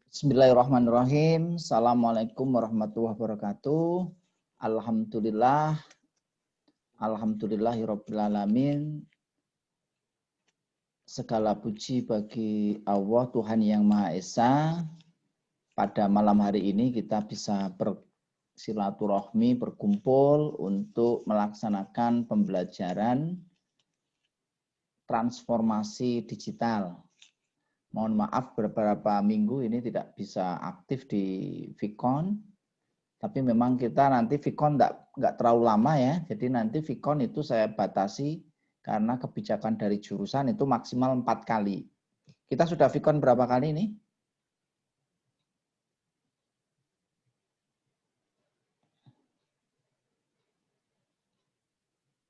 Bismillahirrahmanirrahim. Assalamualaikum warahmatullahi wabarakatuh. Alhamdulillah. Alhamdulillahirabbil alamin. Segala puji bagi Allah Tuhan Yang Maha Esa. Pada malam hari ini kita bisa bersilaturahmi, berkumpul untuk melaksanakan pembelajaran transformasi digital. Mohon maaf beberapa minggu ini tidak bisa aktif di Vicon, tapi memang kita nanti Vicon nggak terlalu lama ya, jadi nanti Vicon itu saya batasi karena kebijakan dari jurusan itu maksimal 4 kali. Kita sudah Vicon berapa kali ini?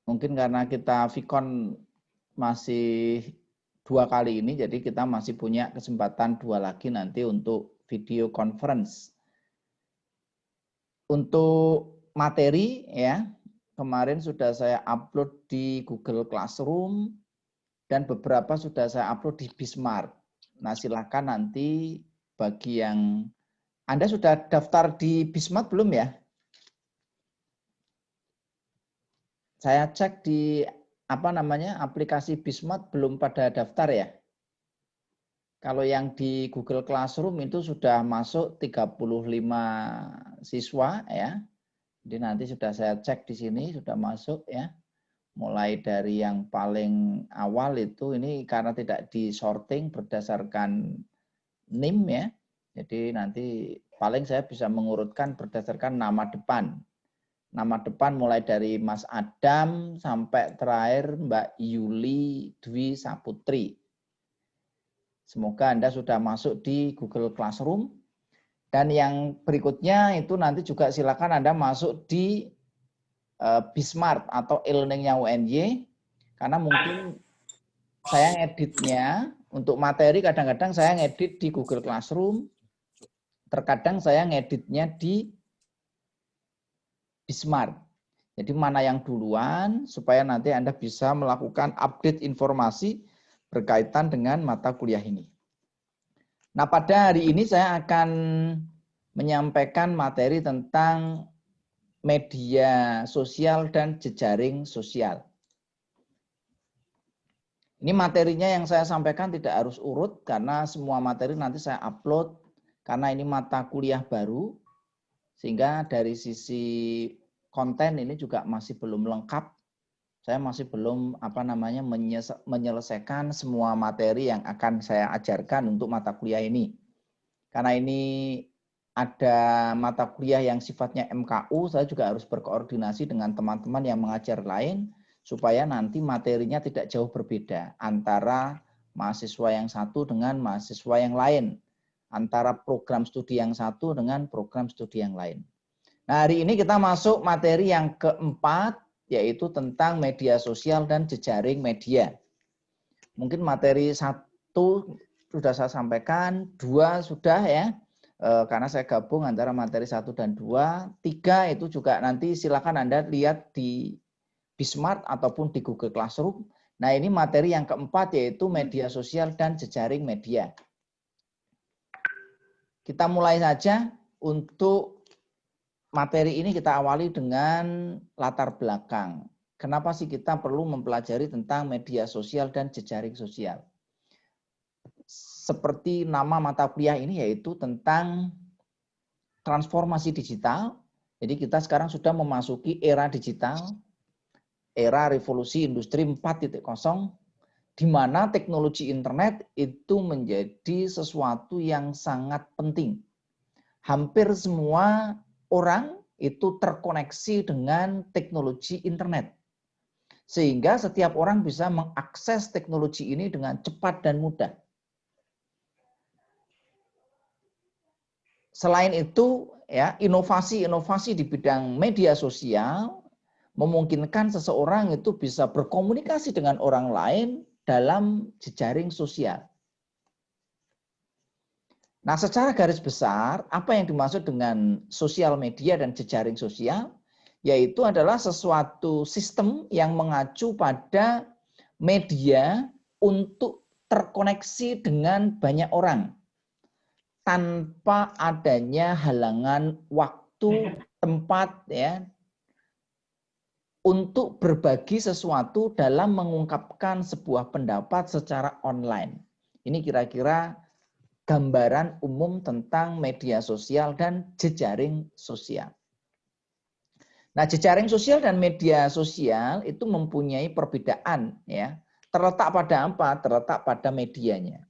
Mungkin karena kita Vicon masih 2 kali ini, jadi kita masih punya kesempatan 2 lagi nanti untuk video conference. Untuk materi ya, kemarin sudah saya upload di Google Classroom dan beberapa sudah saya upload di Bismart. Nah, silakan nanti bagi yang Anda sudah daftar di Bismart belum ya? Saya cek di aplikasi Bismart belum pada daftar ya. Kalau yang di Google Classroom itu sudah masuk 35 siswa ya. Jadi nanti sudah saya cek di sini sudah masuk ya. Mulai dari yang paling awal itu ini karena tidak disorting berdasarkan NIM ya. Jadi nanti paling saya bisa mengurutkan berdasarkan nama depan. Nama depan mulai dari Mas Adam sampai terakhir Mbak Yuli Dwi Saputri. Semoga Anda sudah masuk di Google Classroom. Dan yang berikutnya itu nanti juga silakan Anda masuk di Bismart atau e-learning-nya UNY. Karena mungkin saya ngeditnya untuk materi kadang-kadang saya ngedit di Google Classroom. Terkadang saya ngeditnya di Bismart. Jadi mana yang duluan supaya nanti Anda bisa melakukan update informasi berkaitan dengan mata kuliah ini. Nah, pada hari ini saya akan menyampaikan materi tentang media sosial dan jejaring sosial. Ini materinya yang saya sampaikan tidak harus urut karena semua materi nanti saya upload karena ini mata kuliah baru. Sehingga dari sisi konten ini juga masih belum lengkap. Saya masih belum menyelesaikan semua materi yang akan saya ajarkan untuk mata kuliah ini. Karena ini ada mata kuliah yang sifatnya MKU, saya juga harus berkoordinasi dengan teman-teman yang mengajar lain supaya nanti materinya tidak jauh berbeda antara mahasiswa yang satu dengan mahasiswa yang lain. Antara program studi yang satu dengan program studi yang lain. Nah, hari ini kita masuk materi yang keempat, yaitu tentang media sosial dan jejaring media. Mungkin materi 1 sudah saya sampaikan, 2 sudah ya, karena saya gabung antara materi 1 dan 2. 3 itu juga nanti silakan Anda lihat di Bismart ataupun di Google Classroom. Nah, ini materi yang keempat, yaitu media sosial dan jejaring media. Kita mulai saja. Untuk materi ini kita awali dengan latar belakang. Kenapa sih kita perlu mempelajari tentang media sosial dan jejaring sosial? Seperti nama mata kuliah ini yaitu tentang transformasi digital. Jadi kita sekarang sudah memasuki era digital, era revolusi industri 4.0, di mana teknologi internet itu menjadi sesuatu yang sangat penting. Hampir semua orang itu terkoneksi dengan teknologi internet. Sehingga setiap orang bisa mengakses teknologi ini dengan cepat dan mudah. Selain itu, ya, inovasi-inovasi di bidang media sosial memungkinkan seseorang itu bisa berkomunikasi dengan orang lain dalam jejaring sosial. Nah, secara garis besar, apa yang dimaksud dengan sosial media dan jejaring sosial? Yaitu adalah sesuatu sistem yang mengacu pada media untuk terkoneksi dengan banyak orang tanpa adanya halangan waktu, tempat ya untuk berbagi sesuatu dalam mengungkapkan sebuah pendapat secara online. Ini kira-kira gambaran umum tentang media sosial dan jejaring sosial. Nah, jejaring sosial dan media sosial itu mempunyai perbedaan ya. Terletak pada apa? Terletak pada medianya.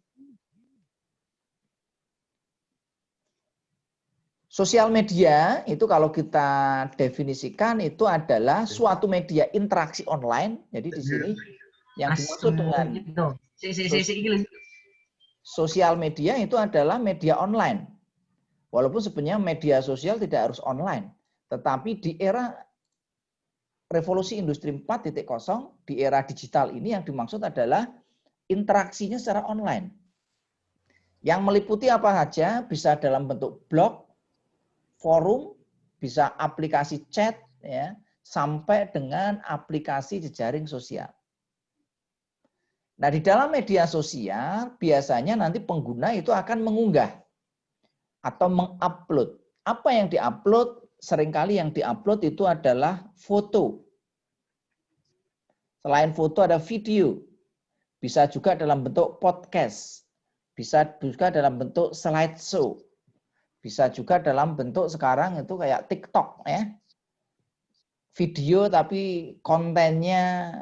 Sosial media itu kalau kita definisikan itu adalah suatu media interaksi online. Jadi di sini yang dimaksud dengan sosial media itu adalah media online. Walaupun sebenarnya media sosial tidak harus online. Tetapi di era revolusi industri 4.0, di era digital ini yang dimaksud adalah interaksinya secara online. Yang meliputi apa saja, bisa dalam bentuk blog, forum, bisa aplikasi chat, ya, sampai dengan aplikasi jejaring sosial. Nah, di dalam media sosial, biasanya nanti pengguna itu akan mengunggah atau mengupload. Apa yang diupload? Seringkali yang diupload itu adalah foto. Selain foto ada video. Bisa juga dalam bentuk podcast. Bisa juga dalam bentuk slideshow. Bisa juga dalam bentuk sekarang itu kayak TikTok ya. Video tapi kontennya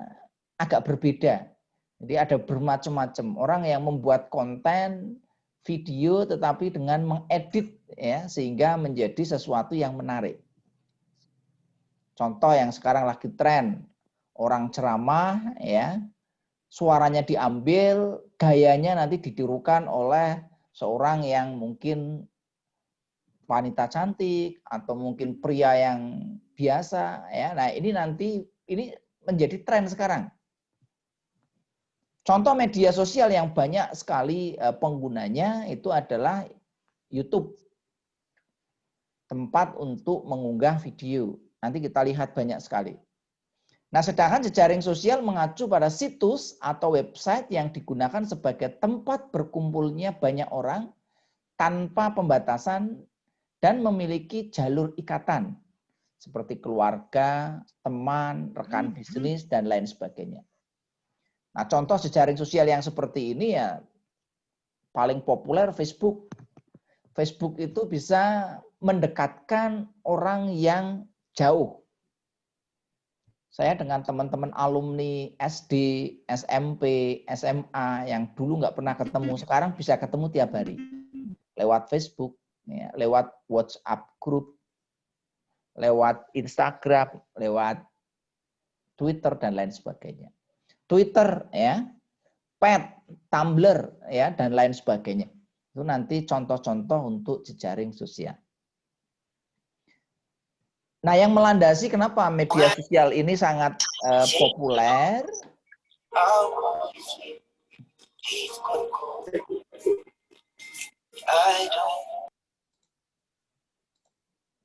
agak berbeda. Jadi ada bermacam-macam. Orang yang membuat konten video tetapi dengan mengedit ya sehingga menjadi sesuatu yang menarik. Contoh yang sekarang lagi tren, orang ceramah ya, suaranya diambil, gayanya nanti ditirukan oleh seorang yang mungkin wanita cantik atau mungkin pria yang biasa ya. Nah, ini nanti ini menjadi tren sekarang. Contoh media sosial yang banyak sekali penggunanya itu adalah YouTube. Tempat untuk mengunggah video. Nanti kita lihat banyak sekali. Nah, sedangkan jejaring sosial mengacu pada situs atau website yang digunakan sebagai tempat berkumpulnya banyak orang tanpa pembatasan dan memiliki jalur ikatan seperti keluarga, teman, rekan bisnis, dan lain sebagainya. Nah, contoh jejaring sosial yang seperti ini ya paling populer Facebook. Facebook itu bisa mendekatkan orang yang jauh. Saya dengan teman-teman alumni SD, SMP, SMA yang dulu nggak pernah ketemu, sekarang bisa ketemu tiap hari. Lewat Facebook, ya, lewat WhatsApp group, lewat Instagram, lewat Twitter, dan lain sebagainya. Twitter, ya, Pet, Tumblr, ya, dan lain sebagainya. Itu nanti contoh-contoh untuk jejaring sosial. Nah, yang melandasi kenapa media sosial ini sangat populer.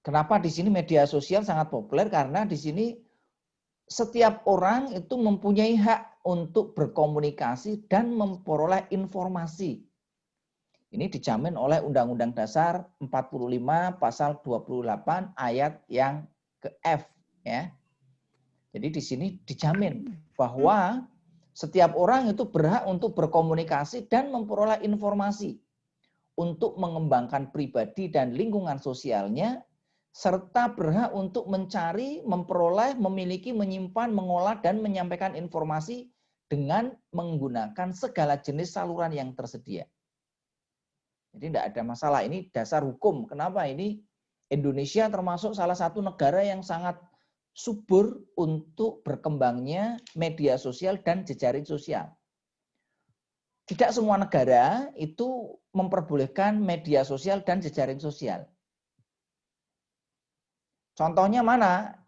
Kenapa di sini media sosial sangat populer? Karena di sini setiap orang itu mempunyai hak untuk berkomunikasi dan memperoleh informasi. Ini dijamin oleh Undang-Undang Dasar 45 pasal 28 ayat yang ke F ya. Jadi di sini dijamin bahwa setiap orang itu berhak untuk berkomunikasi dan memperoleh informasi untuk mengembangkan pribadi dan lingkungan sosialnya, serta berhak untuk mencari, memperoleh, memiliki, menyimpan, mengolah, dan menyampaikan informasi dengan menggunakan segala jenis saluran yang tersedia. Jadi tidak ada masalah, ini dasar hukum. Kenapa ini? Indonesia termasuk salah satu negara yang sangat subur untuk berkembangnya media sosial dan jejaring sosial. Tidak semua negara itu memperbolehkan media sosial dan jejaring sosial. Contohnya mana?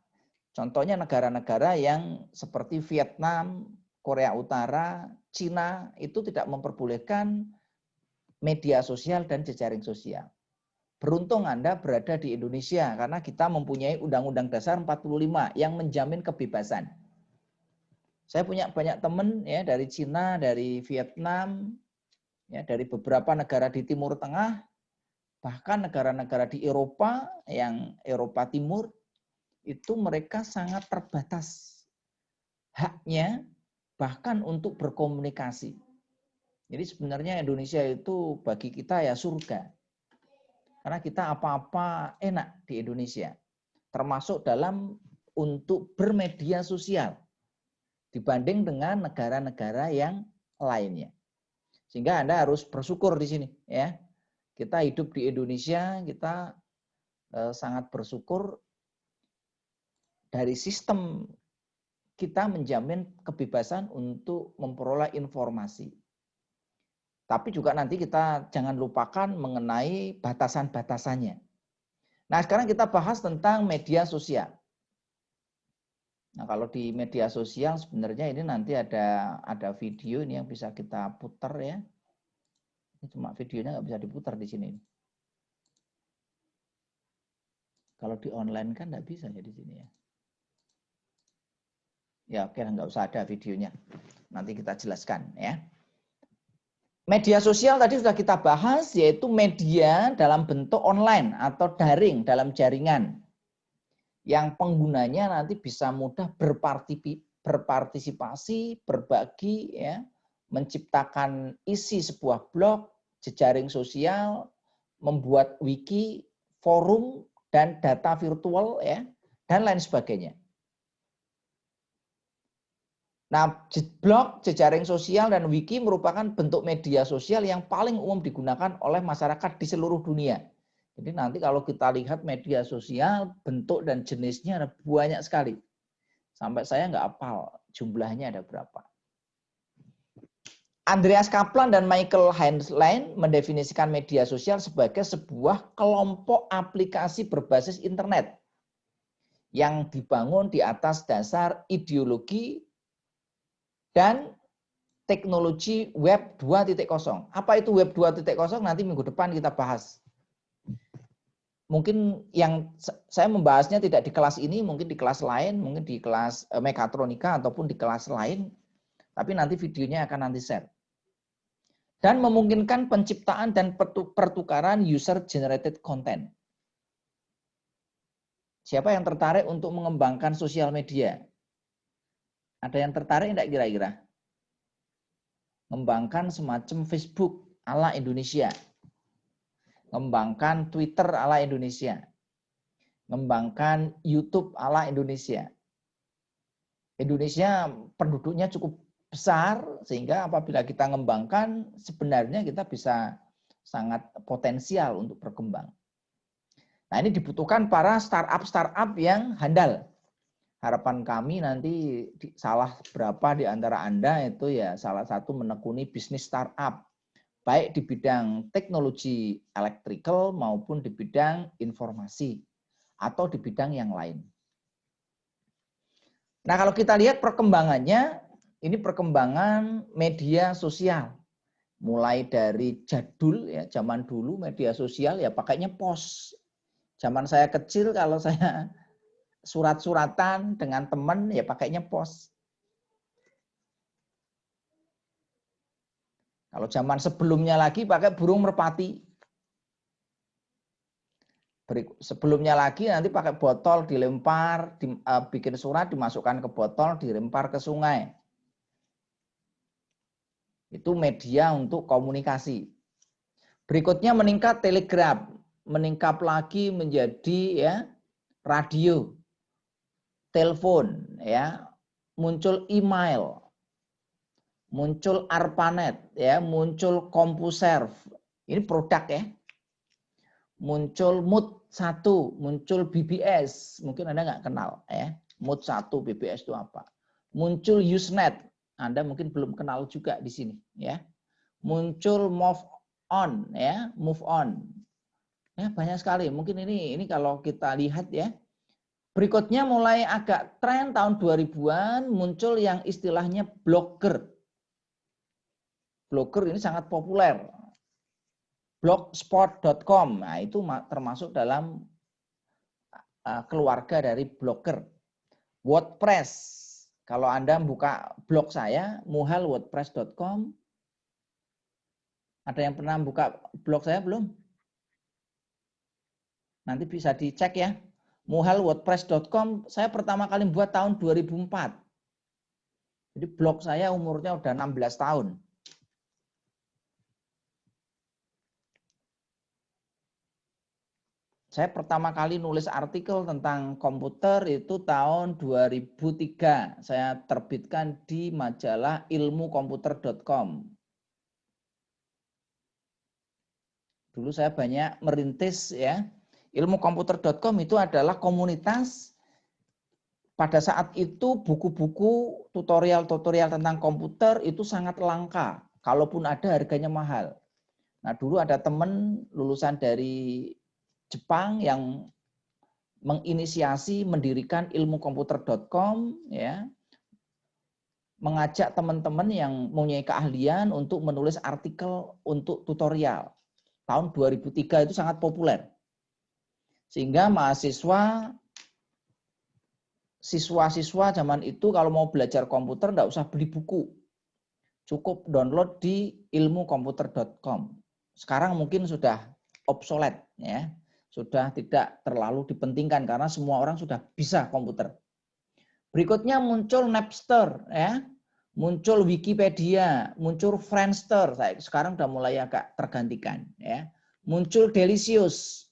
Contohnya negara-negara yang seperti Vietnam, Korea Utara, Cina itu tidak memperbolehkan media sosial dan jejaring sosial. Beruntung Anda berada di Indonesia karena kita mempunyai Undang-Undang Dasar 45 yang menjamin kebebasan. Saya punya banyak teman ya dari Cina, dari Vietnam, ya dari beberapa negara di Timur Tengah, bahkan negara-negara di Eropa, yang Eropa Timur, itu mereka sangat terbatas haknya bahkan untuk berkomunikasi. Jadi sebenarnya Indonesia itu bagi kita ya surga. Karena kita apa-apa enak di Indonesia. Termasuk dalam untuk bermedia sosial dibanding dengan negara-negara yang lainnya. Sehingga Anda harus bersyukur di sini ya. Kita hidup di Indonesia, kita sangat bersyukur dari sistem kita menjamin kebebasan untuk memperoleh informasi. Tapi juga nanti kita jangan lupakan mengenai batasan-batasannya. Nah, sekarang kita bahas tentang media sosial. Nah, kalau di media sosial sebenarnya ini nanti ada video ini yang bisa kita putar ya. Ini cuma videonya nggak bisa diputar di sini. Kalau di online kan nggak bisa ya di sini ya. Ya oke, nggak usah ada videonya. Nanti kita jelaskan ya. Media sosial tadi sudah kita bahas, yaitu media dalam bentuk online atau daring dalam jaringan. Yang penggunanya nanti bisa mudah berpartisipasi, berbagi, ya, menciptakan isi sebuah blog, jejaring sosial, membuat wiki, forum, dan data virtual, ya, dan lain sebagainya. Nah, blog, jejaring sosial, dan wiki merupakan bentuk media sosial yang paling umum digunakan oleh masyarakat di seluruh dunia. Jadi nanti kalau kita lihat media sosial, bentuk dan jenisnya ada banyak sekali. Sampai saya nggak hafal jumlahnya ada berapa. Andreas Kaplan dan Michael Heinlein mendefinisikan media sosial sebagai sebuah kelompok aplikasi berbasis internet yang dibangun di atas dasar ideologi dan teknologi web 2.0. Apa itu web 2.0? Nanti minggu depan kita bahas. Mungkin yang saya membahasnya tidak di kelas ini, mungkin di kelas lain, mungkin di kelas mekatronika ataupun di kelas lain. Tapi nanti videonya akan nanti share. Dan memungkinkan penciptaan dan pertukaran user generated content. Siapa yang tertarik untuk mengembangkan sosial media? Ada yang tertarik enggak kira-kira? Mengembangkan semacam Facebook ala Indonesia. Mengembangkan Twitter ala Indonesia. Mengembangkan YouTube ala Indonesia. Indonesia penduduknya cukup besar, sehingga apabila kita mengembangkan, sebenarnya kita bisa sangat potensial untuk berkembang. Nah, ini dibutuhkan para startup yang handal. Harapan kami nanti salah berapa di antara Anda itu ya salah satu menekuni bisnis startup. Baik di bidang teknologi electrical maupun di bidang informasi atau di bidang yang lain. Nah, kalau kita lihat perkembangannya, ini perkembangan media sosial. Mulai dari jadul, ya zaman dulu media sosial ya pakainya pos. Zaman saya kecil kalau saya surat-suratan dengan teman ya pakainya pos. Kalau zaman sebelumnya lagi pakai burung merpati. Sebelumnya lagi nanti pakai botol dilempar, bikin surat dimasukkan ke botol, dilempar ke sungai. Itu media untuk komunikasi. Berikutnya meningkat telegraf, meningkat lagi menjadi ya radio, telepon, ya, muncul email, muncul ARPANET, ya, muncul CompuServe. Ini produk ya. Muncul Mood 1, muncul BBS, mungkin Anda nggak kenal ya. Mood 1 BBS itu apa? Muncul Usenet, Anda mungkin belum kenal juga di sini ya. Muncul Move On ya, Move On. Ya, banyak sekali. Mungkin ini kalau kita lihat ya. Berikutnya mulai agak tren tahun 2000-an muncul yang istilahnya blogger. Blogger ini sangat populer. Blogspot.com, nah itu termasuk dalam keluarga dari blogger. WordPress, Kalau Anda buka blog saya, muhalwordpress.com, ada yang pernah buka blog saya belum? Nanti bisa dicek ya. muhalwordpress.com, saya pertama kali buat tahun 2004. Jadi blog saya umurnya udah 16 tahun. Saya pertama kali nulis artikel tentang komputer itu tahun 2003. Saya terbitkan di majalah ilmukomputer.com. Dulu saya banyak merintis ya. Ilmukomputer.com itu adalah komunitas. Pada saat itu buku-buku tutorial-tutorial tentang komputer itu sangat langka. Kalaupun ada harganya mahal. Nah dulu ada teman lulusan dari Jepang yang menginisiasi mendirikan ilmukomputer.com ya, mengajak teman-teman yang mempunyai keahlian untuk menulis artikel untuk tutorial. Tahun 2003 itu sangat populer. Sehingga siswa-siswa zaman itu kalau mau belajar komputer enggak usah beli buku. Cukup download di ilmukomputer.com. Sekarang mungkin sudah obsolete ya. Sudah tidak terlalu dipentingkan karena semua orang sudah bisa komputer. Berikutnya muncul Napster ya. Muncul Wikipedia, muncul Friendster. Sekarang sudah mulai agak tergantikan ya. Muncul Delicious,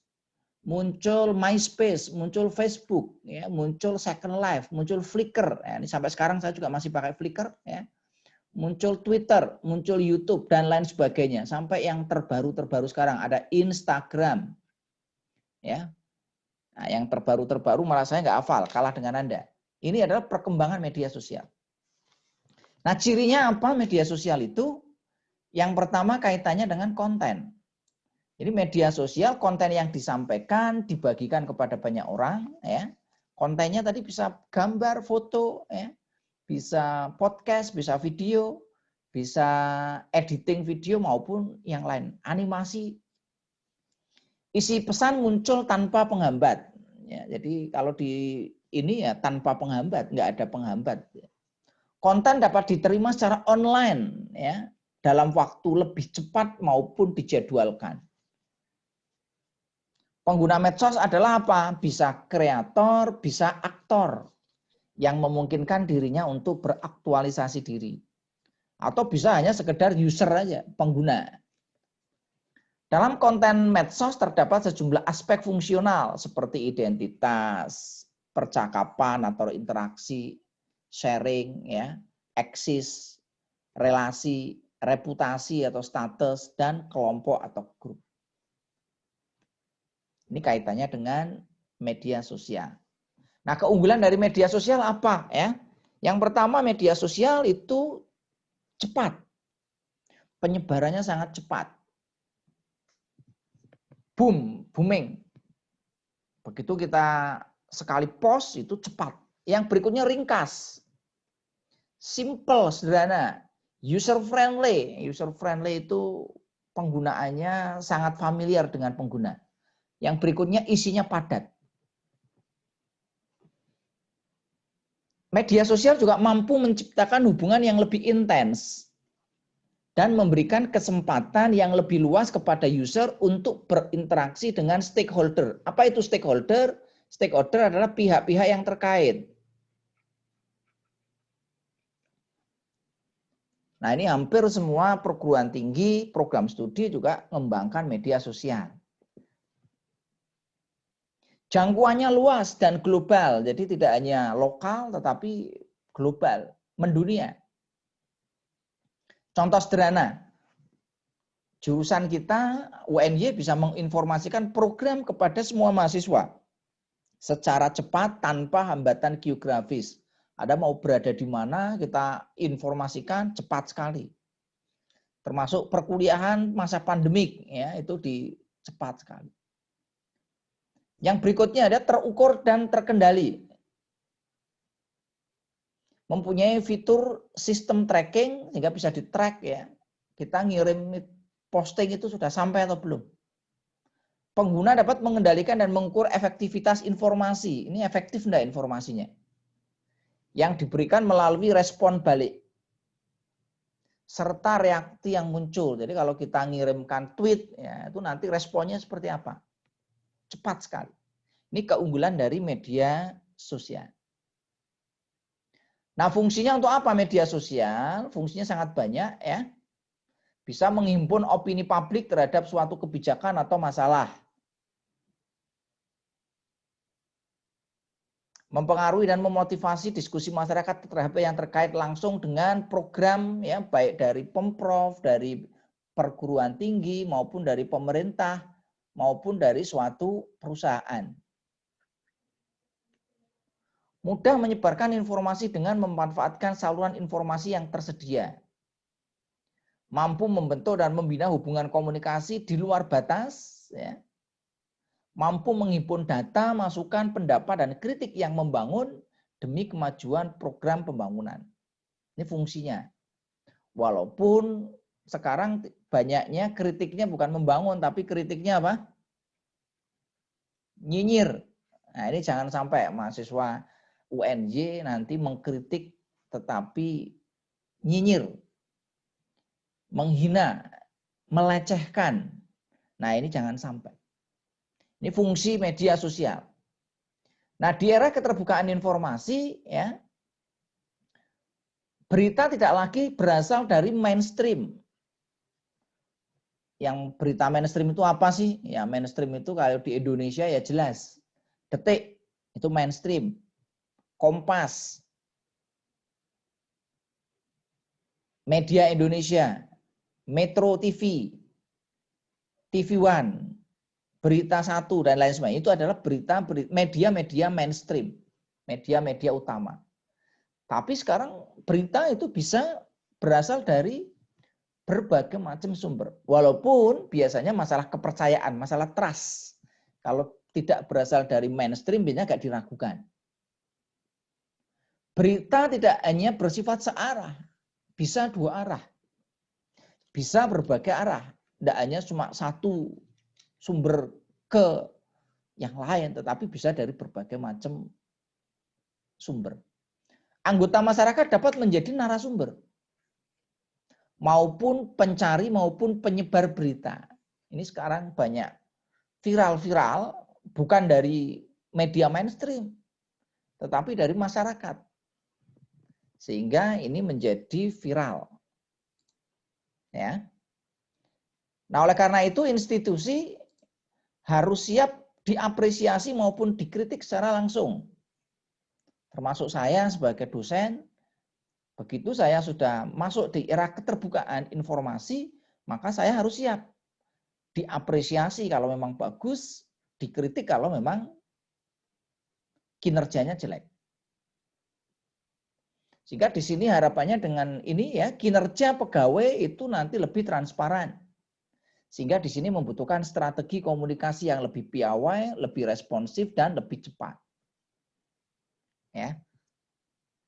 muncul MySpace, muncul Facebook, ya, muncul Second Life, muncul Flickr. Ya, ini sampai sekarang saya juga masih pakai Flickr. Ya. Muncul Twitter, muncul YouTube, dan lain sebagainya. Sampai yang terbaru sekarang ada Instagram. Ya, nah, yang terbaru malah saya nggak hafal, kalah dengan Anda. Ini adalah perkembangan media sosial. Nah, cirinya apa media sosial itu? Yang pertama kaitannya dengan konten. Jadi media sosial, konten yang disampaikan, dibagikan kepada banyak orang. Ya. Kontennya tadi bisa gambar, foto, ya. Bisa podcast, bisa video, bisa editing video maupun yang lain. Animasi. Isi pesan muncul tanpa penghambat. Ya, jadi kalau di ini ya tanpa penghambat, nggak ada penghambat. Konten dapat diterima secara online, ya, dalam waktu lebih cepat maupun dijadwalkan. Pengguna medsos adalah apa? Bisa kreator, bisa aktor yang memungkinkan dirinya untuk beraktualisasi diri. Atau bisa hanya sekedar user aja, pengguna. Dalam konten medsos terdapat sejumlah aspek fungsional seperti identitas, percakapan atau interaksi, sharing, ya, eksis, relasi, reputasi atau status, dan kelompok atau grup. Ini kaitannya dengan media sosial. Nah, keunggulan dari media sosial apa? Ya? Yang pertama, media sosial itu cepat. Penyebarannya sangat cepat. Booming. Begitu kita sekali post itu cepat. Yang berikutnya ringkas. Simple, sederhana. User friendly. User friendly itu penggunaannya sangat familiar dengan pengguna. Yang berikutnya isinya padat. Media sosial juga mampu menciptakan hubungan yang lebih intens dan memberikan kesempatan yang lebih luas kepada user untuk berinteraksi dengan stakeholder. Apa itu stakeholder? Stakeholder adalah pihak-pihak yang terkait. Nah, ini hampir semua perguruan tinggi, program studi juga mengembangkan media sosial. Jangkauannya luas dan global, jadi tidak hanya lokal tetapi global, mendunia. Contoh sederhana, jurusan kita UNY bisa menginformasikan program kepada semua mahasiswa secara cepat tanpa hambatan geografis. Ada mau berada di mana, kita informasikan cepat sekali. Termasuk perkuliahan masa pandemik, ya itu cepat sekali. Yang berikutnya ada terukur dan terkendali. Mempunyai fitur sistem tracking sehingga bisa di-track ya. Kita ngirim posting itu sudah sampai atau belum. Pengguna dapat mengendalikan dan mengukur efektivitas informasi. Ini efektif enggak informasinya? yang diberikan melalui respon balik serta reaksi yang muncul. Jadi kalau kita ngirimkan tweet, ya, itu nanti responnya seperti apa? Cepat sekali. Ini keunggulan dari media sosial. Nah, fungsinya untuk apa media sosial? Fungsinya sangat banyak, ya. Bisa menghimpun opini publik terhadap suatu kebijakan atau masalah. Mempengaruhi dan memotivasi diskusi masyarakat terhadap yang terkait langsung dengan program, ya, baik dari Pemprov, dari perguruan tinggi maupun dari pemerintah maupun dari suatu perusahaan. Mudah menyebarkan informasi dengan memanfaatkan saluran informasi yang tersedia. Mampu membentuk dan membina hubungan komunikasi di luar batas, ya. Mampu menghimpun data, masukan, pendapat, dan kritik yang membangun demi kemajuan program pembangunan. Ini fungsinya. Walaupun sekarang banyaknya kritiknya bukan membangun, tapi kritiknya apa? Nyinyir. Nah, ini jangan sampai mahasiswa UNJ nanti mengkritik tetapi nyinyir, menghina, melecehkan. Nah, ini jangan sampai. Ini fungsi media sosial. Nah, di era keterbukaan informasi, ya, berita tidak lagi berasal dari mainstream. Yang berita mainstream itu apa sih? Ya, mainstream itu kalau di Indonesia ya jelas. Detik, itu mainstream. Kompas, Media Indonesia, Metro TV, TV One, Berita Satu, dan lain sebagainya. Itu adalah media-media mainstream, media-media utama. Tapi sekarang berita itu bisa berasal dari berbagai macam sumber. Walaupun biasanya masalah kepercayaan, masalah trust. Kalau tidak berasal dari mainstream, biasanya agak diragukan. Berita tidak hanya bersifat searah, bisa dua arah. Bisa berbagai arah. Tidak hanya cuma satu sumber ke yang lain, tetapi bisa dari berbagai macam sumber. Anggota masyarakat dapat menjadi narasumber, maupun pencari maupun penyebar berita. Ini sekarang banyak viral-viral, bukan dari media mainstream, tetapi dari masyarakat. Sehingga ini menjadi viral. Ya. Nah, oleh karena itu institusi harus siap diapresiasi maupun dikritik secara langsung. Termasuk saya sebagai dosen, begitu saya sudah masuk di era keterbukaan informasi, maka saya harus siap diapresiasi kalau memang bagus, dikritik kalau memang kinerjanya jelek. Sehingga di sini harapannya dengan ini ya, kinerja pegawai itu nanti lebih transparan. Sehingga di sini membutuhkan strategi komunikasi yang lebih piawai, lebih responsif, dan lebih cepat. Ya.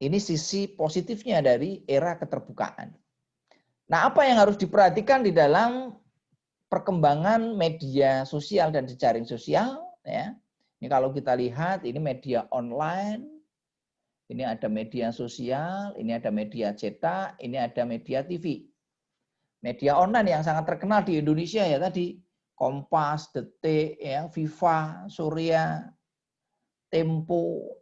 Ini sisi positifnya dari era keterbukaan. Nah, apa yang harus diperhatikan di dalam perkembangan media sosial dan jejaring sosial? Ya. Ini kalau kita lihat, ini media online, ini ada media sosial, ini ada media cetak, ini ada media TV. Media online yang sangat terkenal di Indonesia ya tadi, Kompas, Detik, ya, Viva, Surya, Tempo,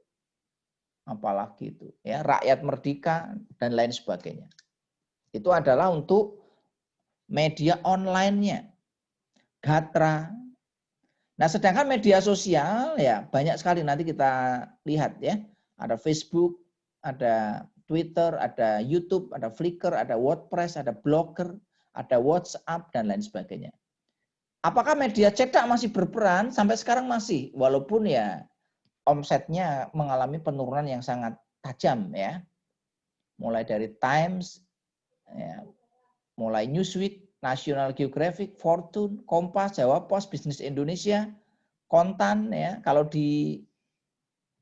apalagi itu, ya, Rakyat Merdeka dan lain sebagainya. Itu adalah untuk media online-nya, Gatra. Nah, sedangkan media sosial ya banyak sekali, nanti kita lihat ya, ada Facebook, ada Twitter, ada YouTube, ada Flickr, ada WordPress, ada Blogger, ada WhatsApp, dan lain sebagainya. Apakah media cetak masih berperan? Sampai sekarang masih, walaupun ya omsetnya mengalami penurunan yang sangat tajam ya. Mulai dari Times, ya, mulai Newsweek, National Geographic, Fortune, Kompas, Jawa Pos, Bisnis Indonesia, Kontan ya. Kalau di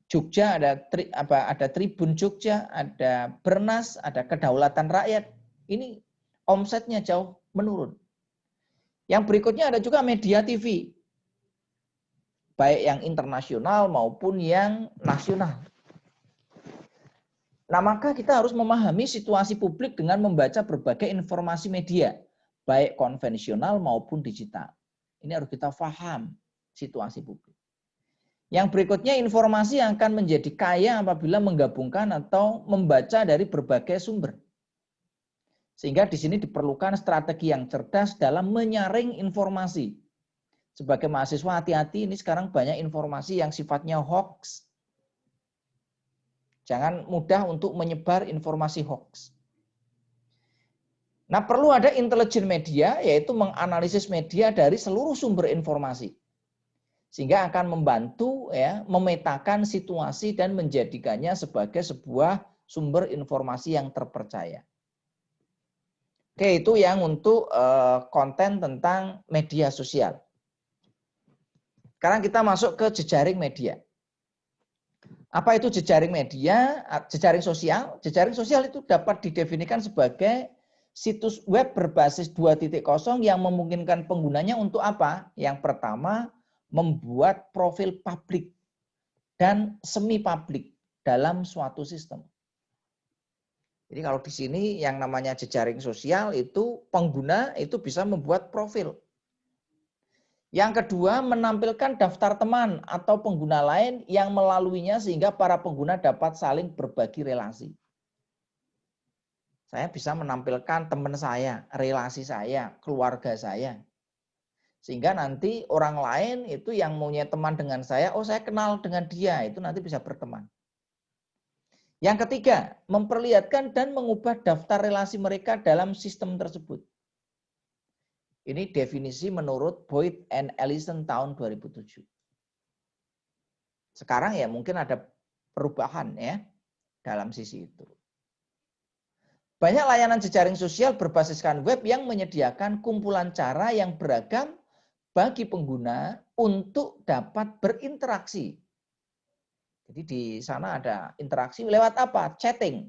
Jogja ada Tribun Jogja, ada Bernas, ada Kedaulatan Rakyat. Ini omsetnya jauh menurun. Yang berikutnya ada juga media TV. Baik yang internasional maupun yang nasional. Nah, maka kita harus memahami situasi publik dengan membaca berbagai informasi media, baik konvensional maupun digital. Ini harus kita paham situasi publik. Yang berikutnya, informasi yang akan menjadi kaya apabila menggabungkan atau membaca dari berbagai sumber. Sehingga di sini diperlukan strategi yang cerdas dalam menyaring informasi. Sebagai mahasiswa hati-hati, ini sekarang banyak informasi yang sifatnya hoax. Jangan mudah untuk menyebar informasi hoax. Nah, perlu ada intelijen media, yaitu menganalisis media dari seluruh sumber informasi. Sehingga akan membantu ya memetakan situasi dan menjadikannya sebagai sebuah sumber informasi yang terpercaya. Oke, itu yang untuk konten tentang media sosial. Sekarang kita masuk ke jejaring media. Apa itu jejaring media, jejaring sosial? Jejaring sosial itu dapat didefinisikan sebagai situs web berbasis 2.0 yang memungkinkan penggunanya untuk apa? Yang pertama, membuat profil publik dan semi publik dalam suatu sistem. Jadi kalau di sini yang namanya jejaring sosial itu pengguna itu bisa membuat profil. Yang kedua, menampilkan daftar teman atau pengguna lain yang melaluinya sehingga para pengguna dapat saling berbagi relasi. Saya bisa menampilkan teman saya, relasi saya, keluarga saya. Sehingga nanti orang lain itu yang punya teman dengan saya, oh saya kenal dengan dia, itu nanti bisa berteman. Yang ketiga, memperlihatkan dan mengubah daftar relasi mereka dalam sistem tersebut. Ini definisi menurut Boyd and Ellison tahun 2007. Sekarang ya mungkin ada perubahan ya dalam sisi itu. Banyak layanan jejaring sosial berbasiskan web yang menyediakan kumpulan cara yang beragam bagi pengguna untuk dapat berinteraksi. Jadi di sana ada interaksi lewat apa? Chatting.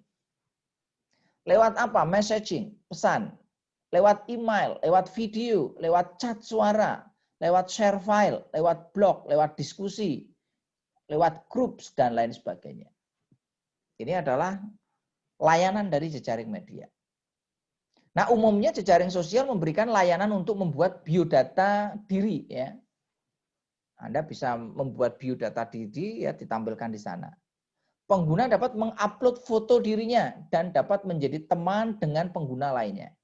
Lewat apa? Messaging, pesan. Lewat email, lewat video, lewat chat suara, lewat share file, lewat blog, lewat diskusi, lewat groups, dan lain sebagainya. Ini adalah layanan dari jejaring media. Nah, umumnya jejaring sosial memberikan layanan untuk membuat biodata diri. Ya. Anda bisa membuat biodata diri, ya, ditampilkan di sana. Pengguna dapat mengupload foto dirinya dan dapat menjadi teman dengan pengguna lainnya.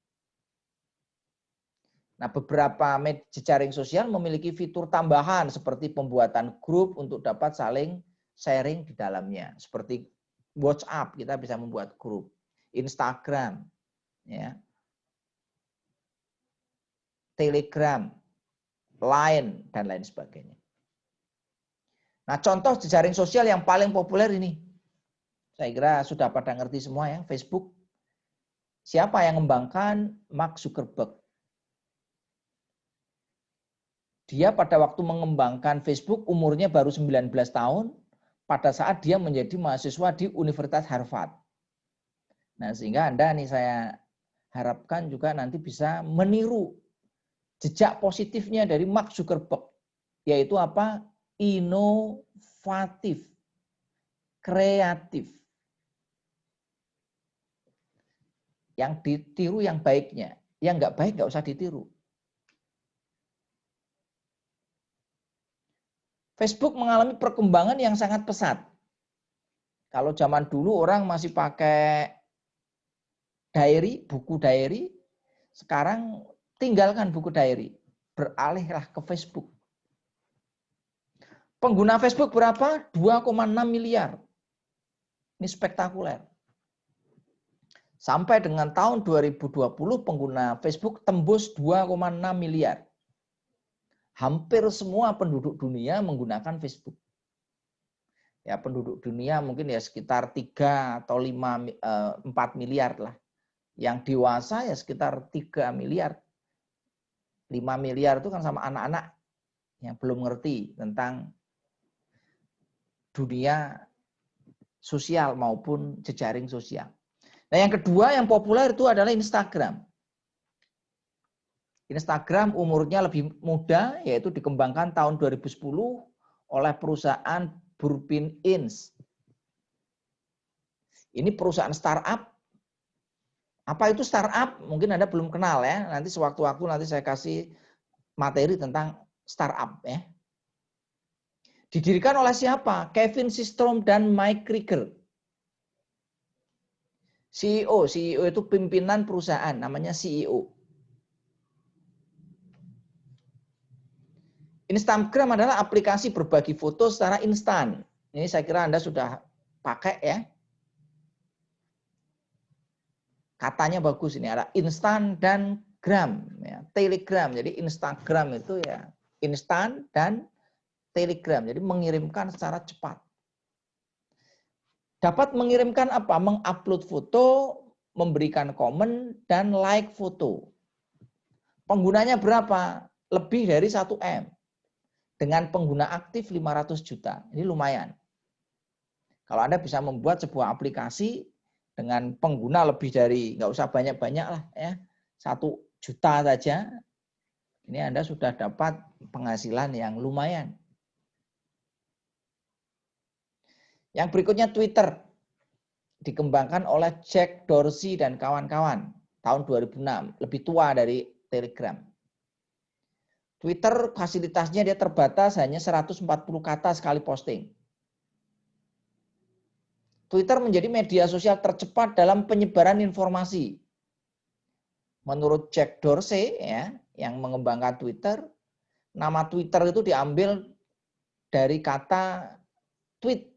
Nah, beberapa jejaring sosial memiliki fitur tambahan seperti pembuatan grup untuk dapat saling sharing di dalamnya. Seperti WhatsApp, kita bisa membuat grup. Instagram, ya. Telegram, Line, dan lain sebagainya. Nah, contoh jejaring sosial yang paling populer ini. Saya kira sudah pada ngerti semua ya, Facebook. Siapa yang mengembangkan? Mark Zuckerberg. Dia pada waktu mengembangkan Facebook umurnya baru 19 tahun pada saat dia menjadi mahasiswa di Universitas Harvard. Nah, sehingga Anda nih saya harapkan juga nanti bisa meniru jejak positifnya dari Mark Zuckerberg, yaitu apa? Inovatif, kreatif. Yang ditiru yang baiknya, yang nggak baik nggak usah ditiru. Facebook mengalami perkembangan yang sangat pesat. Kalau zaman dulu orang masih pakai diary, buku diary, sekarang tinggalkan buku diary, beralihlah ke Facebook. Pengguna Facebook berapa? 2,6 miliar. Ini spektakuler. Sampai dengan tahun 2020 pengguna Facebook tembus 2,6 miliar. Hampir semua penduduk dunia menggunakan Facebook. Ya, penduduk dunia mungkin ya sekitar 3 atau 4 miliar lah. Yang dewasa ya sekitar 3 miliar. 5 miliar itu kan sama anak-anak yang belum ngerti tentang dunia sosial maupun jejaring sosial. Nah, yang kedua yang populer itu adalah Instagram. Instagram umurnya lebih muda, yaitu dikembangkan tahun 2010 oleh perusahaan Burbin Inc. Ini perusahaan startup. Apa itu startup? Mungkin Anda belum kenal ya. Nanti sewaktu-waktu nanti saya kasih materi tentang startup ya. Didirikan oleh siapa? Kevin Systrom dan Mike Krieger. CEO itu pimpinan perusahaan, namanya CEO. Instagram adalah aplikasi berbagi foto secara instan. Ini saya kira Anda sudah pakai ya. Katanya bagus ini, ada instan dan gram, ya. Telegram. Jadi Instagram itu ya instan dan Telegram. Jadi mengirimkan secara cepat. Dapat mengirimkan apa? Mengupload foto, memberikan komen, dan like foto. Penggunanya berapa? Lebih dari 1 M. Dengan pengguna aktif 500 juta. Ini lumayan. Kalau Anda bisa membuat sebuah aplikasi dengan pengguna lebih dari, nggak usah banyak-banyak lah ya, 1 juta saja, ini Anda sudah dapat penghasilan yang lumayan. Yang berikutnya Twitter. Dikembangkan oleh Jack Dorsey dan kawan-kawan tahun 2006, lebih tua dari Telegram. Twitter fasilitasnya dia terbatas hanya 140 kata sekali posting. Twitter menjadi media sosial tercepat dalam penyebaran informasi. Menurut Jack Dorsey ya, yang mengembangkan Twitter, nama Twitter itu diambil dari kata tweet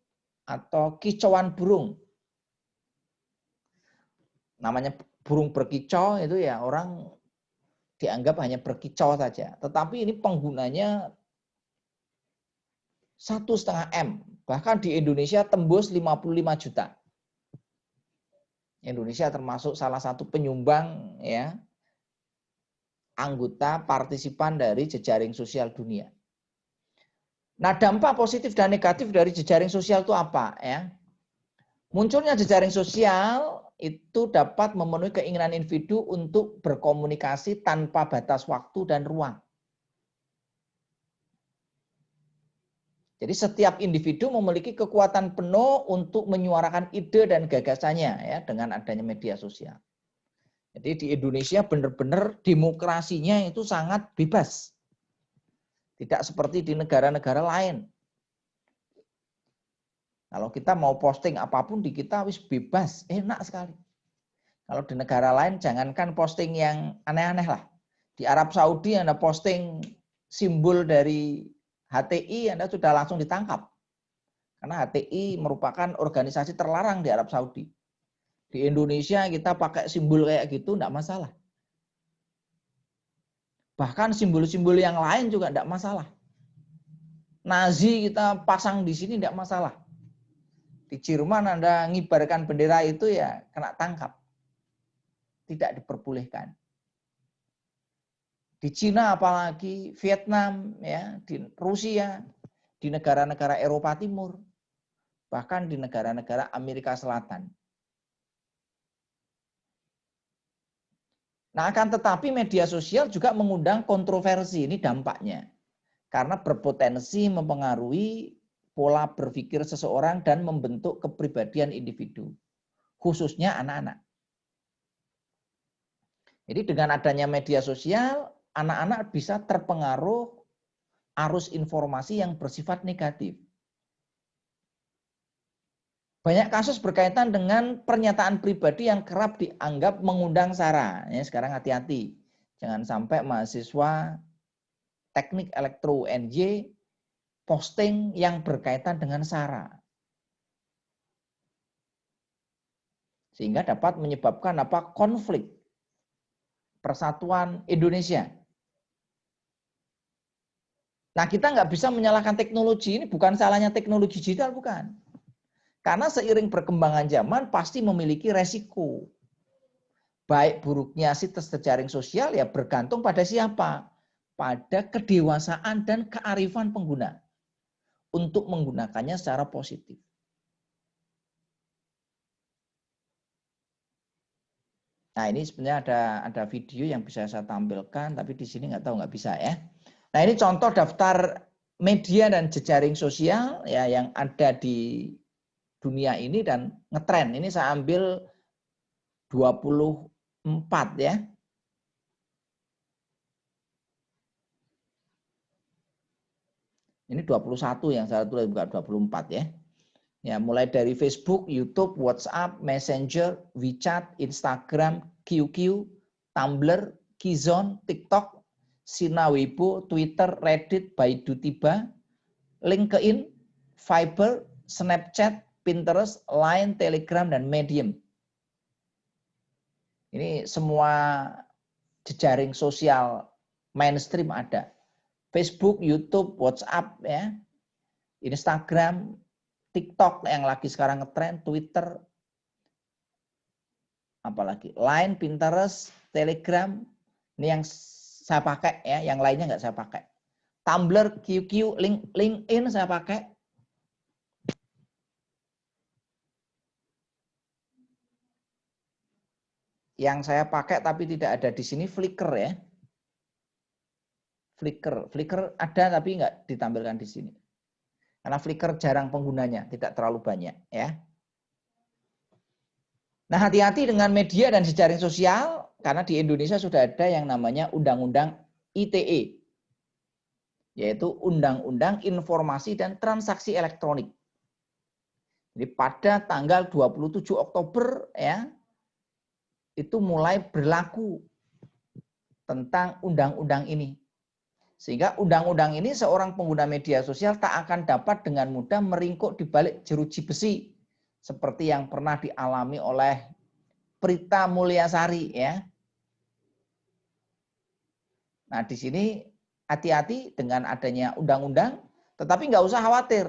atau kicauan burung. Namanya burung berkicau itu ya orang dianggap hanya berkicau saja. Tetapi ini penggunanya 1,5 M. Bahkan di Indonesia tembus 55 juta. Indonesia termasuk salah satu penyumbang ya anggota partisipan dari jejaring sosial dunia. Nah, dampak positif dan negatif dari jejaring sosial itu apa ya? Munculnya jejaring sosial itu dapat memenuhi keinginan individu untuk berkomunikasi tanpa batas waktu dan ruang. Jadi setiap individu memiliki kekuatan penuh untuk menyuarakan ide dan gagasannya ya dengan adanya media sosial. Jadi di Indonesia benar-benar demokrasinya itu sangat bebas. Tidak seperti di negara-negara lain. Kalau kita mau posting apapun di kita wis bebas, enak sekali. Kalau di negara lain jangankan posting yang aneh-aneh lah. Di Arab Saudi Anda posting simbol dari HTI Anda sudah langsung ditangkap. Karena HTI merupakan organisasi terlarang di Arab Saudi. Di Indonesia kita pakai simbol kayak gitu enggak masalah. Bahkan simbol-simbol yang lain juga enggak masalah. Nazi kita pasang di sini enggak masalah. Di Jerman Anda ngibarkan bendera itu ya kena tangkap. Tidak diperbolehkan. Di Cina apalagi, Vietnam, ya, di Rusia, di negara-negara Eropa Timur, bahkan di negara-negara Amerika Selatan. Nah, akan tetapi media sosial juga mengundang kontroversi, ini dampaknya. Karena berpotensi mempengaruhi pola berpikir seseorang dan membentuk kepribadian individu, khususnya anak-anak. Jadi dengan adanya media sosial, anak-anak bisa terpengaruh arus informasi yang bersifat negatif. Banyak kasus berkaitan dengan pernyataan pribadi yang kerap dianggap mengundang sara. Ya, sekarang hati-hati. Jangan sampai mahasiswa teknik elektro UNJ posting yang berkaitan dengan sara. Sehingga dapat menyebabkan konflik persatuan Indonesia. Nah, kita nggak bisa menyalahkan teknologi, ini bukan salahnya teknologi digital, bukan. Karena seiring perkembangan zaman pasti memiliki resiko. Baik buruknya situs jejaring sosial ya bergantung pada siapa? Pada kedewasaan dan kearifan pengguna untuk menggunakannya secara positif. Nah, ini sebenarnya ada video yang bisa saya tampilkan, tapi di sini nggak bisa ya. Nah, ini contoh daftar media dan jejaring sosial ya yang ada di dunia ini dan ngetren. Ini saya ambil 24 ya. Ini 21 yang saya tulis, bukan 24 ya. Ya, mulai dari Facebook, YouTube, WhatsApp, Messenger, WeChat, Instagram, QQ, Tumblr, Kizone, TikTok, Sina Weibo, Twitter, Reddit, Baidu Tiba, LinkedIn, Viber, Snapchat, Pinterest, Line, Telegram, dan Medium. Ini semua jejaring sosial mainstream ada. Facebook, YouTube, WhatsApp, ya, Instagram, TikTok yang lagi sekarang ngetren, Twitter, apalagi Line, Pinterest, Telegram, ini yang saya pakai ya, yang lainnya nggak saya pakai. Tumblr, QQ, LinkedIn saya pakai. Yang saya pakai tapi tidak ada di sini Flickr ya. Flickr ada tapi nggak ditampilkan di sini. Karena Flickr jarang penggunanya, tidak terlalu banyak ya. Nah, hati-hati dengan media dan jejaring sosial karena di Indonesia sudah ada yang namanya Undang-Undang ITE, yaitu Undang-Undang Informasi dan Transaksi Elektronik. Jadi pada tanggal 27 Oktober ya itu mulai berlaku tentang undang-undang ini. Sehingga undang-undang ini seorang pengguna media sosial tak akan dapat dengan mudah meringkuk di balik jeruji besi seperti yang pernah dialami oleh Prita Mulyasari ya. Nah, di sini hati-hati dengan adanya undang-undang, tetapi nggak usah khawatir.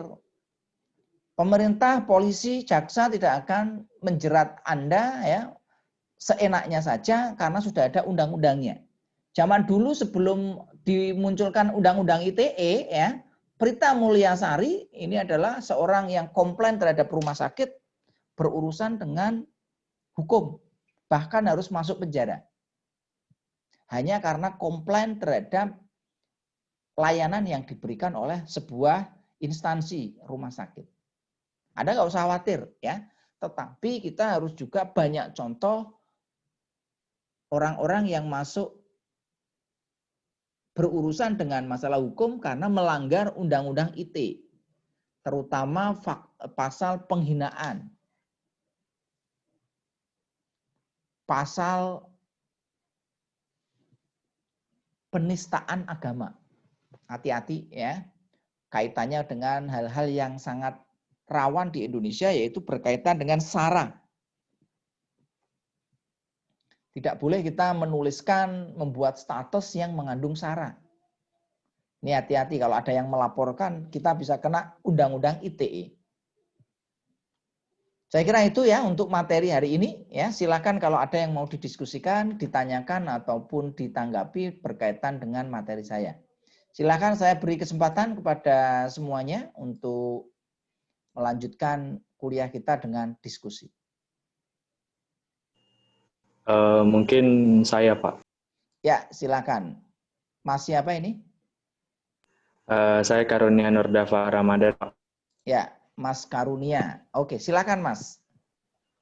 Pemerintah, polisi, jaksa tidak akan menjerat Anda ya seenaknya saja karena sudah ada undang-undangnya. Zaman dulu sebelum dimunculkan Undang-Undang ITE ya, Prita Mulyasari ini adalah seorang yang komplain terhadap rumah sakit berurusan dengan hukum, bahkan harus masuk penjara. Hanya karena komplain terhadap layanan yang diberikan oleh sebuah instansi rumah sakit. Anda nggak usah khawatir ya, tetapi kita harus juga banyak contoh orang-orang yang masuk berurusan dengan masalah hukum karena melanggar Undang-Undang ITE, terutama pasal penghinaan, pasal penistaan agama. Hati-hati ya, kaitannya dengan hal-hal yang sangat rawan di Indonesia, yaitu berkaitan dengan SARA. Tidak boleh kita menuliskan, membuat status yang mengandung SARA. Ini hati-hati kalau ada yang melaporkan, kita bisa kena Undang-Undang ITE. Saya kira itu ya untuk materi hari ini. Ya, silakan kalau ada yang mau didiskusikan, ditanyakan ataupun ditanggapi berkaitan dengan materi saya. Silakan saya beri kesempatan kepada semuanya untuk melanjutkan kuliah kita dengan diskusi. Mungkin saya, Pak. Ya, silakan. Mas siapa ini? Saya Karunia Nurdava Ramadan, Pak. Ya, Mas Karunia. Oke, silakan Mas.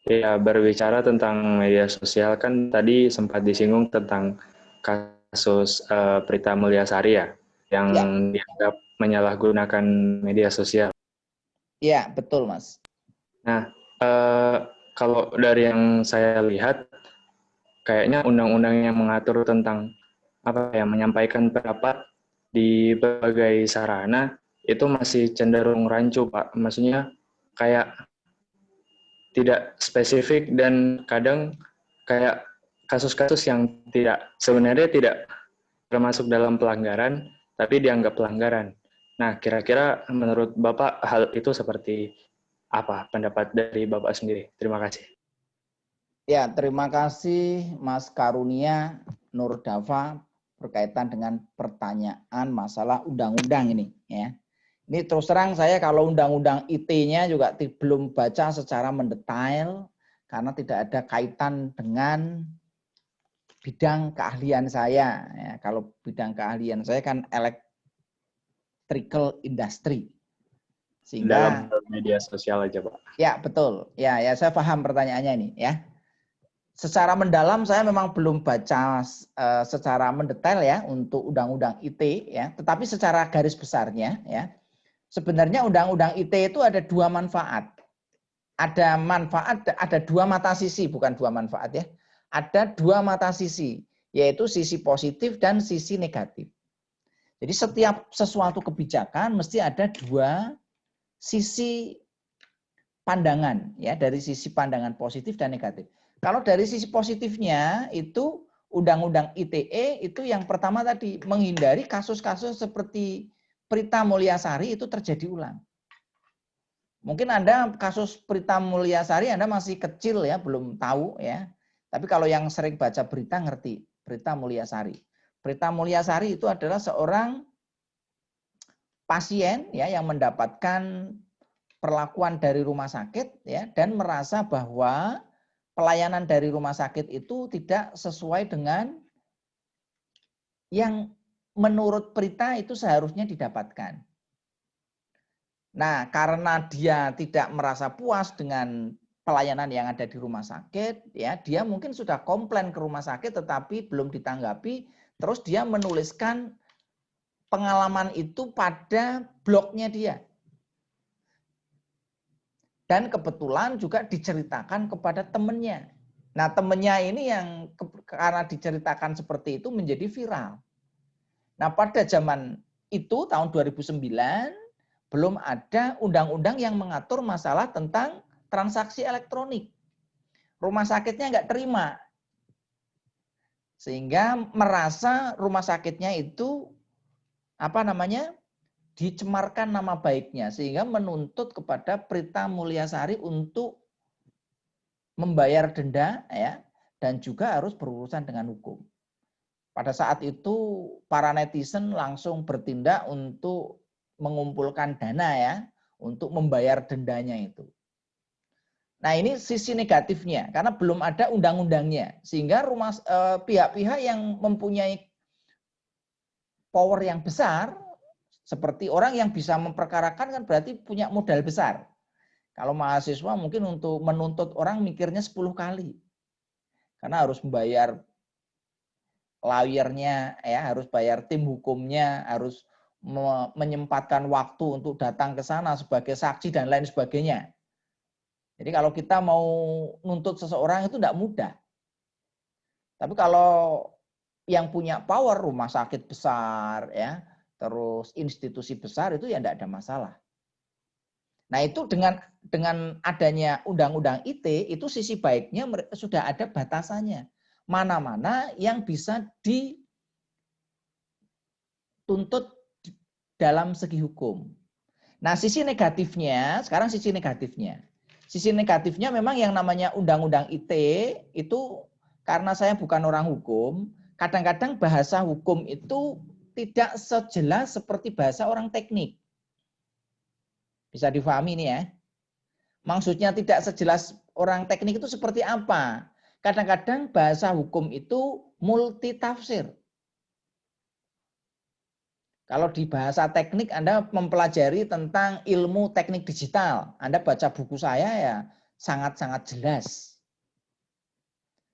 Ya, berbicara tentang media sosial kan tadi sempat disinggung tentang kasus Prita Mulyasari ya, yang Ya. dianggap menyalahgunakan media sosial. Ya, betul Mas. Nah, kalau dari yang saya lihat, kayaknya undang-undang yang mengatur tentang menyampaikan pendapat di berbagai sarana itu masih cenderung rancu, Pak. Maksudnya kayak tidak spesifik dan kadang kayak kasus-kasus yang sebenarnya tidak termasuk dalam pelanggaran tapi dianggap pelanggaran. Nah, kira-kira menurut Bapak hal itu seperti apa pendapat dari Bapak sendiri? Terima kasih. Ya, terima kasih Mas Karunia Nurdava berkaitan dengan pertanyaan masalah undang-undang ini ya. Ini terus terang saya kalau undang-undang ITE-nya juga belum baca secara mendetail karena tidak ada kaitan dengan bidang keahlian saya ya. Kalau bidang keahlian saya kan electrical industry. Sehingga media sosial aja, Pak. ya betul. Ya saya paham pertanyaannya ini ya. Secara mendalam saya memang belum baca secara mendetail ya untuk undang-undang ITE ya, tetapi secara garis besarnya ya. Sebenarnya undang-undang ITE itu ada dua manfaat. Ada dua mata sisi, bukan dua manfaat ya. Ada dua mata sisi, yaitu sisi positif dan sisi negatif. Jadi setiap sesuatu kebijakan mesti ada dua sisi pandangan ya, dari sisi pandangan positif dan negatif. Kalau dari sisi positifnya itu undang-undang ITE itu yang pertama tadi menghindari kasus-kasus seperti Prita Mulyasari itu terjadi ulang. Mungkin Anda kasus Prita Mulyasari Anda masih kecil ya, belum tahu ya. Tapi kalau yang sering baca berita ngerti Prita Mulyasari. Prita Mulyasari itu adalah seorang pasien ya yang mendapatkan perlakuan dari rumah sakit ya dan merasa bahwa pelayanan dari rumah sakit itu tidak sesuai dengan yang menurut Prita itu seharusnya didapatkan. Nah, karena dia tidak merasa puas dengan pelayanan yang ada di rumah sakit, ya, dia mungkin sudah komplain ke rumah sakit tetapi belum ditanggapi, terus dia menuliskan pengalaman itu pada blognya dia. Dan kebetulan juga diceritakan kepada temannya. Nah, temannya ini yang karena diceritakan seperti itu menjadi viral. Nah, pada zaman itu tahun 2009 belum ada undang-undang yang mengatur masalah tentang transaksi elektronik. Rumah sakitnya nggak terima. Sehingga merasa rumah sakitnya itu dicemarkan nama baiknya, sehingga menuntut kepada Prita Mulyasari untuk membayar denda ya, dan juga harus berurusan dengan hukum. Pada saat itu para netizen langsung bertindak untuk mengumpulkan dana ya, untuk membayar dendanya itu. Nah, ini sisi negatifnya karena belum ada undang-undangnya, sehingga pihak-pihak yang mempunyai power yang besar seperti orang yang bisa memperkarakan kan berarti punya modal besar. Kalau mahasiswa mungkin untuk menuntut orang mikirnya 10 kali. Karena harus membayar lawyernya, ya, harus bayar tim hukumnya, harus menyempatkan waktu untuk datang ke sana sebagai saksi dan lain sebagainya. Jadi kalau kita mau nuntut seseorang itu tidak mudah. Tapi kalau yang punya power, rumah sakit besar, ya, terus institusi besar itu ya tidak ada masalah. Nah itu dengan adanya undang-undang ITE itu sisi baiknya sudah ada batasannya. Mana-mana yang bisa dituntut dalam segi hukum. Nah sisi negatifnya, sekarang sisi negatifnya. Sisi negatifnya memang yang namanya undang-undang ITE itu karena saya bukan orang hukum, kadang-kadang bahasa hukum itu tidak sejelas seperti bahasa orang teknik. Bisa difahami ini ya. Maksudnya tidak sejelas orang teknik itu seperti apa? Kadang-kadang bahasa hukum itu multitafsir. Kalau di bahasa teknik Anda mempelajari tentang ilmu teknik digital, Anda baca buku saya ya sangat-sangat jelas.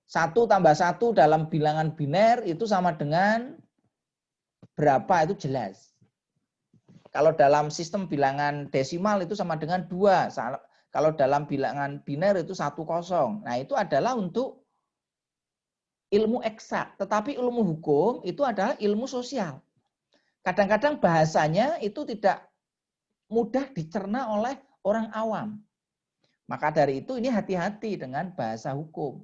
1 tambah 1 dalam bilangan biner itu sama dengan berapa itu jelas. Kalau dalam sistem bilangan desimal itu sama dengan 2. Kalau dalam bilangan biner itu 1, 0. Nah itu adalah untuk ilmu eksak. Tetapi ilmu hukum itu adalah ilmu sosial. Kadang-kadang bahasanya itu tidak mudah dicerna oleh orang awam. Maka dari itu ini hati-hati dengan bahasa hukum.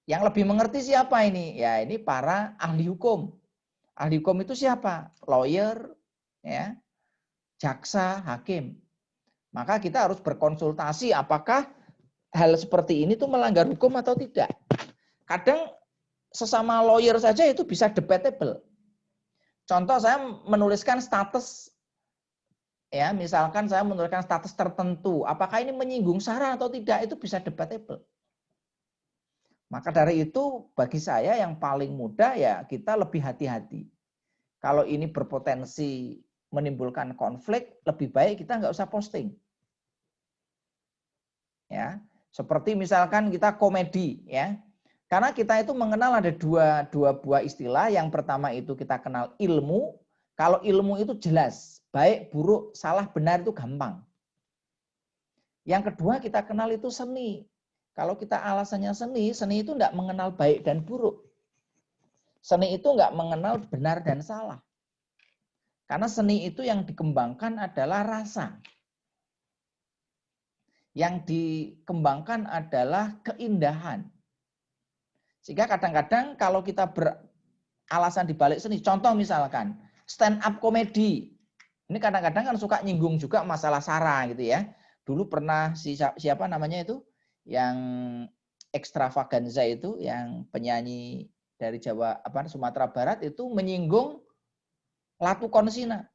Yang lebih mengerti siapa ini? Ya ini para ahli hukum. Ahli hukum itu siapa? Lawyer, ya, jaksa, hakim. Maka kita harus berkonsultasi apakah hal seperti ini tuh melanggar hukum atau tidak. Kadang sesama lawyer saja itu bisa debatable. Contoh saya menuliskan status, ya misalkan saya menuliskan status tertentu, apakah ini menyinggung SARA atau tidak, itu bisa debatable. Maka dari itu bagi saya yang paling mudah ya kita lebih hati-hati. Kalau ini berpotensi menimbulkan konflik, lebih baik kita nggak usah posting. Ya, seperti misalkan kita komedi, ya. Karena kita itu mengenal ada dua buah istilah. Yang pertama itu kita kenal ilmu. Kalau ilmu itu jelas, baik, buruk, salah, benar itu gampang. Yang kedua kita kenal itu seni. Kalau kita alasannya seni, seni itu enggak mengenal baik dan buruk. Seni itu enggak mengenal benar dan salah. Karena seni itu yang dikembangkan adalah rasa. Yang dikembangkan adalah keindahan. Sehingga kadang-kadang kalau kita beralasan dibalik seni, contoh misalkan stand up komedi. Ini kadang-kadang kan suka nyinggung juga masalah sara gitu ya. Dulu pernah siapa namanya itu yang Extravaganza itu, yang penyanyi dari Jawa Sumatera Barat itu menyinggung latu konsina.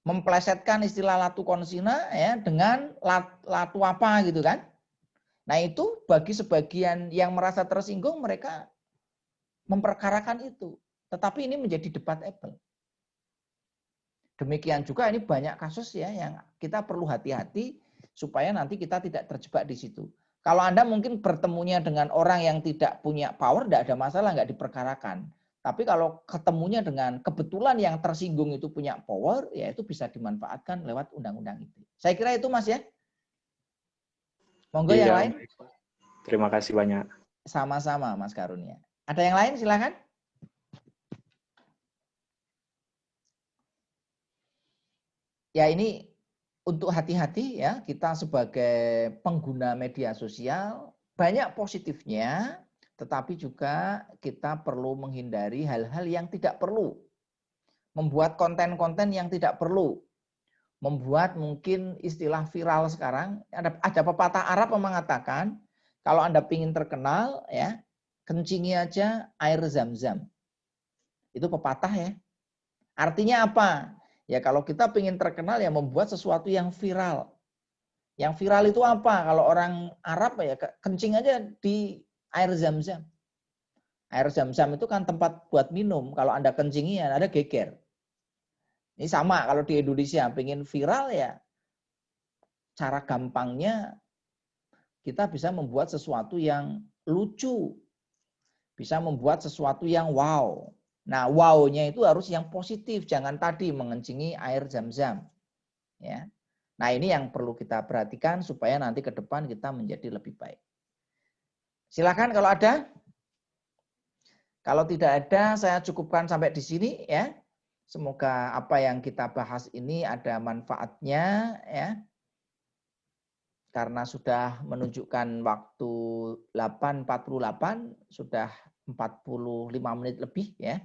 Memplesetkan istilah latu konsina ya dengan latu apa gitu kan. Nah, itu bagi sebagian yang merasa tersinggung mereka memperkarakan itu. Tetapi ini menjadi debatable. Demikian juga ini banyak kasus ya yang kita perlu hati-hati supaya nanti kita tidak terjebak di situ. Kalau Anda mungkin bertemunya dengan orang yang tidak punya power, tidak ada masalah, nggak diperkarakan. Tapi kalau ketemunya dengan kebetulan yang tersinggung itu punya power, ya itu bisa dimanfaatkan lewat undang-undang itu. Saya kira itu Mas ya. Monggo yang lain. Terima kasih banyak. Sama-sama Mas Karunia. Ada yang lain silakan. Ya ini untuk hati-hati ya, kita sebagai pengguna media sosial banyak positifnya, tetapi juga kita perlu menghindari hal-hal yang tidak perlu. Membuat konten-konten yang tidak perlu. Membuat mungkin istilah viral sekarang, ada pepatah Arab yang mengatakan, kalau Anda ingin terkenal ya, kencingi aja air zam-zam. Itu pepatah ya. Artinya apa? Ya kalau kita ingin terkenal ya membuat sesuatu yang viral. Yang viral itu apa? Kalau orang Arab ya kencing aja di air zam-zam. Air zam-zam itu kan tempat buat minum. Kalau Anda kencingi ya ada geger. Ini sama kalau di Indonesia pengen viral ya. Cara gampangnya kita bisa membuat sesuatu yang lucu. Bisa membuat sesuatu yang wow. Nah, wow-nya itu harus yang positif, jangan tadi mengencingi air zam-zam. Ya. Nah, ini yang perlu kita perhatikan supaya nanti ke depan kita menjadi lebih baik. Silakan kalau ada. Kalau tidak ada, saya cukupkan sampai di sini ya. Semoga apa yang kita bahas ini ada manfaatnya ya. Karena sudah menunjukkan waktu 8.48, sudah 45 menit lebih ya.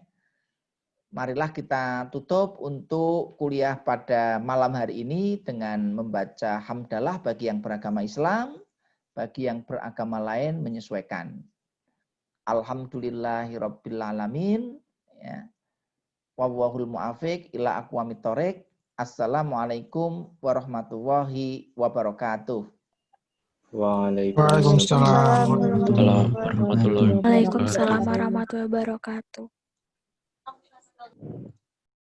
Marilah kita tutup untuk kuliah pada malam hari ini dengan membaca hamdalah bagi yang beragama Islam, bagi yang beragama lain menyesuaikan. Alhamdulillahirabbil alamin ya. Wallahul muwaffiq ila aqwamit thoriq. Assalamualaikum warahmatullahi wabarakatuh. Waalaikumsalam warahmatullahi wabarakatuh. Waalaikumsalam warahmatullahi wabarakatuh.